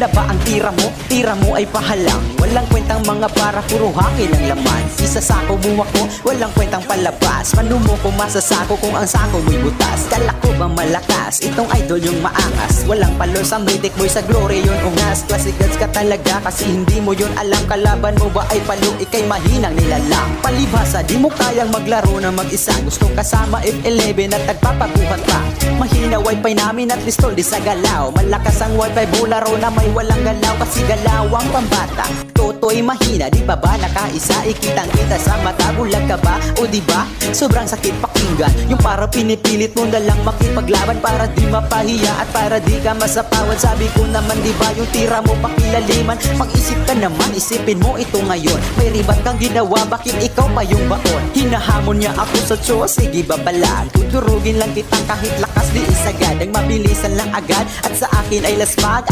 Bola ba ang tira mo? Tira mo ay pahalang. Walang kwentang mga para puro hangin ang laman. Isa sako mo ako, walang kwentang palabas. Paano mo kung masasako kung ang sako mo'y butas? Kala ko ba malakas? Itong idol yung maangas. Walang palo sa medic boy, sa glory yun ungas. Classic guns ka talaga kasi hindi mo yun alam. Kalaban mo ba ay palo, ikay mahinang nilalang. Palibhasa, di mo kayang maglaro na mag-isa. Gusto kasama F11 at nagpapabuhat pa. Mahina wifi namin at listol di sa galaw. Malakas ang wifi, bularo na may walang galaw. Kasi galaw ang pambata. Toto'y mahina, di ba ba nakaisa? Ikitang kita sa mata, bulag ka ba? O di ba? Sobrang sakit pakinggan. Yung para pinipilit mo na lang makipaglaban para di mapahiya at para di ka masapawan. Sabi ko naman di ba yung tira mo pakilaliman. Pag-isip ka naman, isipin mo ito ngayon. May ribat kang ginawa, bakit ikaw pa yung baon? Hinahamon niya ako sa Diyos, sige babalaan. Tuturugin lang kitang kahit lakas di isagad. Ang mabilisan lang agad at sa akin ay lasmag.